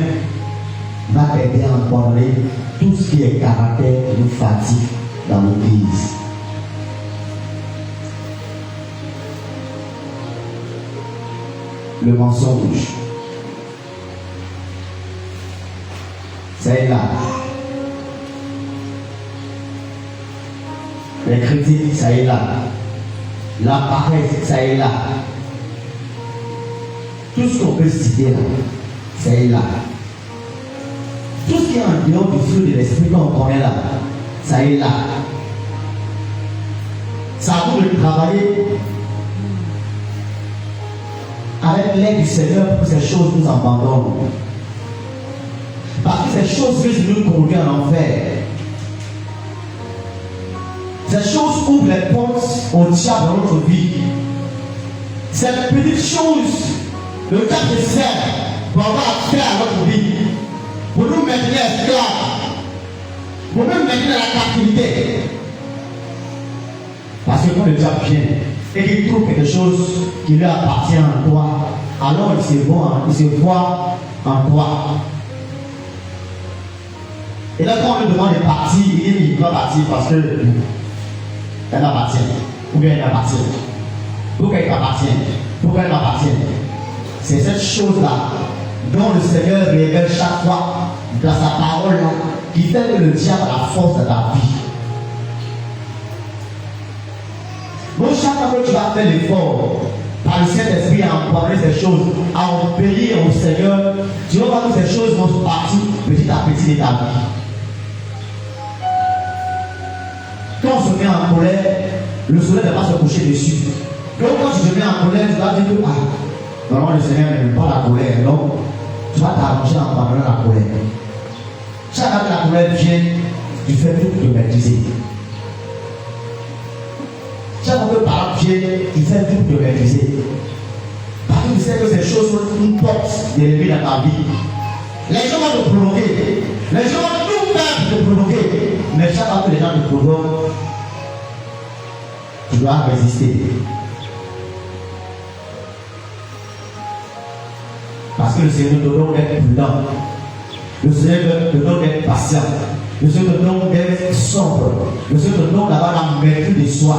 va t'aider à abandonner tout ce qui est caractère qui nous fatigue dans l'Église. Le mensonge. Ça est là. Les critiques, ça est là. La paresse, ça est là. Tout ce qu'on peut citer là, ça est là. Tout ce qui est en dehors du fruit de l'esprit qu'on connaît là, ça est là. Ça a vous de travailler avec l'aide du Seigneur pour que ces choses nous abandonnent. Parce que ces choses risquent de nous conduire en enfer. Ces choses ouvrent les portes au diable dans notre vie. Ces petites choses, le diable sert pour avoir accès à notre vie, pour nous maintenir esclaves, pour nous maintenir dans la captivité. Parce que quand le diable vient et qu'il trouve quelque chose qui lui appartient en toi, alors il se voit en toi. Et là, quand on lui demande de partir, il dit qu'il va partir parce qu'elle m'appartient. Ou bien elle m'appartient. Pourquoi elle m'appartient? Pourquoi elle m'appartient? C'est cette chose-là dont le Seigneur révèle chaque fois dans sa parole là, qui fait que le diable a la force de ta vie. Donc chaque fois que tu vas faire l'effort par le Saint-Esprit à empoigner ces choses, à obéir au Seigneur, tu vas voir que ces choses vont partir petit à petit de ta vie. Quand on se met en colère, le soleil ne va pas se coucher dessus. Donc quand tu te mets en colère, tu vas dire que vraiment le Seigneur n'aime pas la colère. Donc tu vas t'arranger en abandonnant la colère. Chaque fois que la colère vient, tu fais tout pour te maîtriser. Chaque fois que le parent vient, il fait tout pour te maîtriser. Parce que tu sais que ces choses sont une porte d'ennemi dans ta vie. Les gens vont te provoquer. Les gens vont tout faire pour te provoquer. Mais chaque fois que les gens te provoquent, tu dois résister. Parce que le Seigneur te donne d'être prudent. Le Seigneur te donne d'être patient. Le Seigneur te donne d'être sobre. Le Seigneur te donne d'avoir la maîtrise de soi.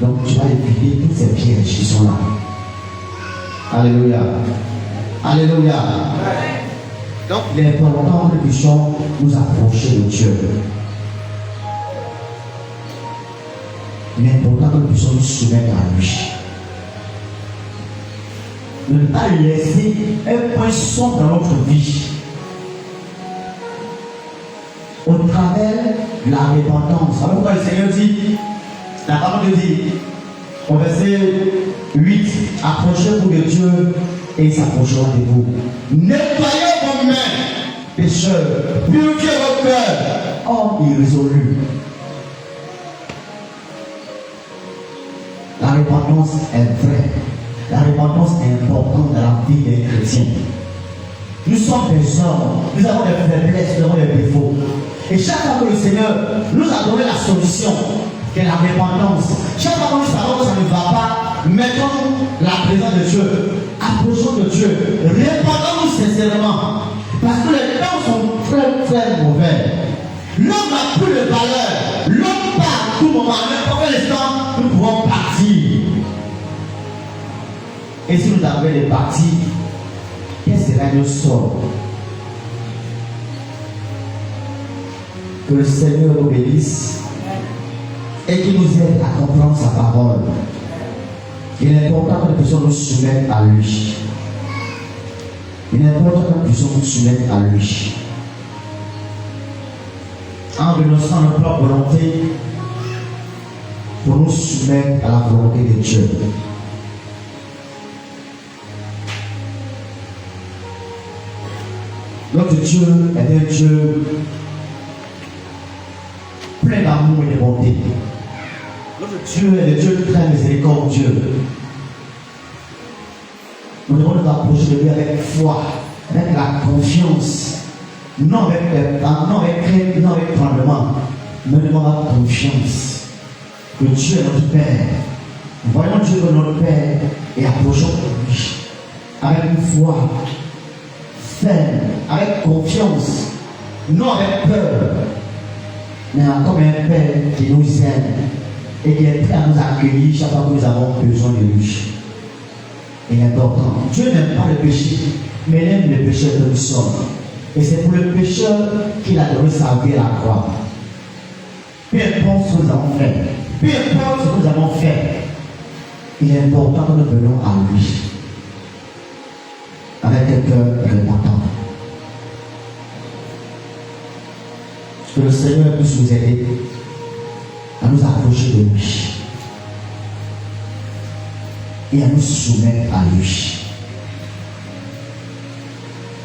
Donc tu vas éviter toutes ces pièges qui sont là. Alléluia. Alléluia. Donc il est important que nous puissions nous approcher de Dieu. Il est important que nous puissions nous soumettre à lui. Ne pas laisser un point sombre dans notre vie. Au travers de la repentance. Alors pourquoi le Seigneur dit, la parole de dit, au verset 8, approchez-vous de Dieu et il s'approchera de vous. Nettoyez vos mains, pécheurs, purifiez vos cœurs, hommes irrésolus. La repentance est vraie. La repentance est importante dans la vie des chrétiens. Nous sommes des hommes, nous avons des faiblesses, nous avons des défauts. Et chaque fois que le Seigneur nous a donné la solution, qui est la repentance, chaque fois que nous savons que ça ne va pas, mettons la présence de Dieu, approchons de Dieu, répandons-nous sincèrement. Parce que les temps sont très très mauvais. L'homme n'a plus de valeur. L'homme part à tout moment, à n'importe quel instant, nous pouvons partir. Et si nous avons des parties, quel sera notre sort? Que le Seigneur nous bénisse et qu'il nous aide à comprendre sa parole. Il est important que nous puissions nous soumettre à lui. Il est important que nous puissions nous soumettre à lui. En renonçant à notre propre volonté pour nous soumettre à la volonté de Dieu. Notre Dieu est un Dieu plein d'amour et de bonté. Notre Dieu est le Dieu très miséricordieux. Nous devons nous approcher de lui avec foi, avec la confiance, non avec crainte, non avec tremblement, mais nous devons avoir confiance que Dieu est notre Père. Voyons Dieu comme notre Père et approchons de lui avec une foi ferme, avec confiance, non avec peur, mais comme un Père qui nous aime et qui est prêt à nous accueillir chaque fois que nous avons besoin de lui. Il est important. Dieu n'aime pas le péché, mais il aime le péché que nous sommes. Et c'est pour le pécheur qu'il a donné sa vie à la croix. Peu importe ce que nous avons fait, peu importe ce que nous avons fait, il est important que nous venions à lui avec un cœur repentant. Que le Seigneur puisse nous aider à nous approcher de lui et à nous soumettre à lui.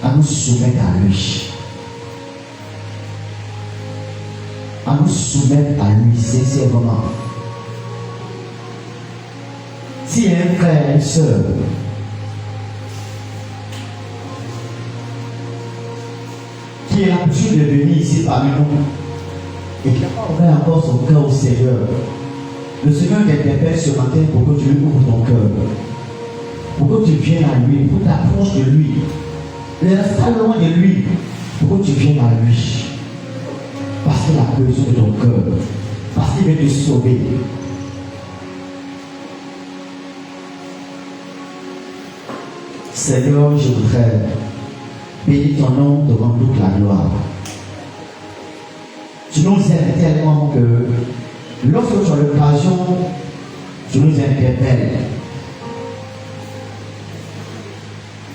À nous soumettre à lui. à nous soumettre à lui sincèrement. S'il y a un frère, une soeur qui a l'habitude de venir ici parmi nous et qui n'a pas ouvert encore son cœur au Seigneur, le Seigneur t'interpelle ce matin pour que tu lui ouvres ton cœur, pour que tu viennes à lui, pour que tu t'approches de lui. Ne reste pas loin de lui, pour que tu viennes à lui. Parce qu'il a besoin de ton cœur, parce qu'il veut te sauver. Seigneur, je voudrais bénir ton nom devant toute la gloire. Tu nous aimes tellement que lorsque tu as l'occasion, tu nous interpelles.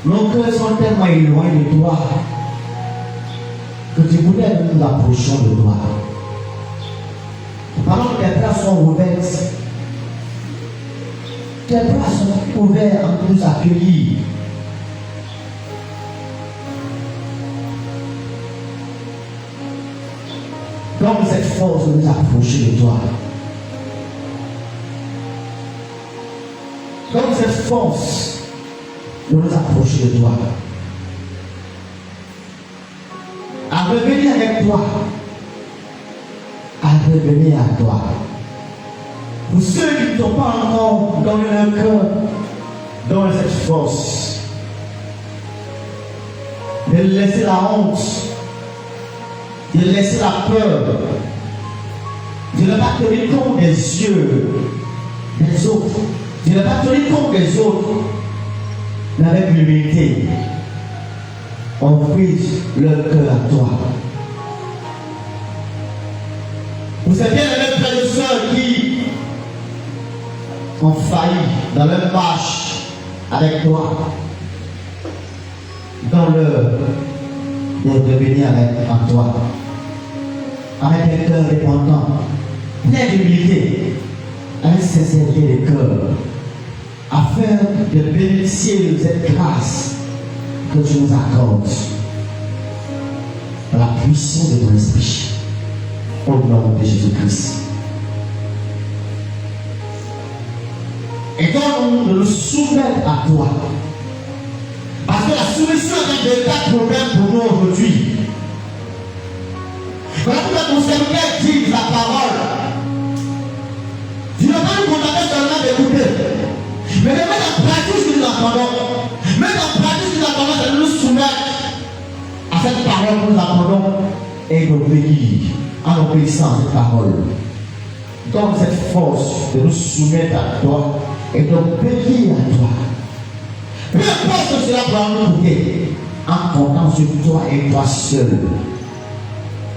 Nos cœurs sont tellement éloignés de toi que tu voudrais que nous approchions de toi. Pendant que tes bras sont ouverts, tes bras sont ouverts à nous accueillir. Donne cette force de nous approcher de toi. Donne cette force de nous approcher de toi. À revenir avec toi. À revenir à toi. Pour ceux qui ne t'ont pas encore donné leur cœur, donne cette force. De laisser la honte. De laisser la peur, de ne pas tenir compte des yeux des autres, de ne pas tenir compte des autres, mais avec l'humilité, on brise leur cœur à toi. Vous savez bien les frères et sœurs qui ont failli dans leur marche avec toi, dans leur de revenir à toi, avec un cœur répandant, plein d'humilité, avec sincérité de cœur, afin de bénéficier de cette grâce que tu nous accordes, par la puissance de ton esprit, au nom de Jésus-Christ. Et donne-nous de nous soumettre à toi. Parce que la soumission est un véritable problème pour nous aujourd'hui. Voilà pourquoi ton serviteur dit la parole. Tu ne vas pas nous contenter seulement d'écouter, mais de mettre en pratique ce que nous entendons. Mettre en pratique ce que nous entendons, c'est de nous soumettre à cette parole que nous entendons et d'obéir en obéissant à cette parole. Donne cette force de nous soumettre à toi et d'obéir à toi. Peu importe ce que cela pourra nous coûter, en comptant sur toi et toi seul,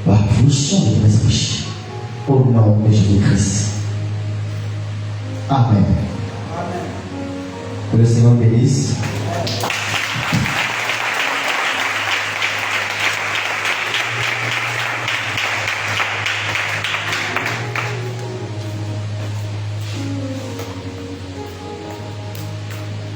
par la puissance de ton esprit, au nom de Jésus-Christ. Amen. Que le Seigneur bénisse.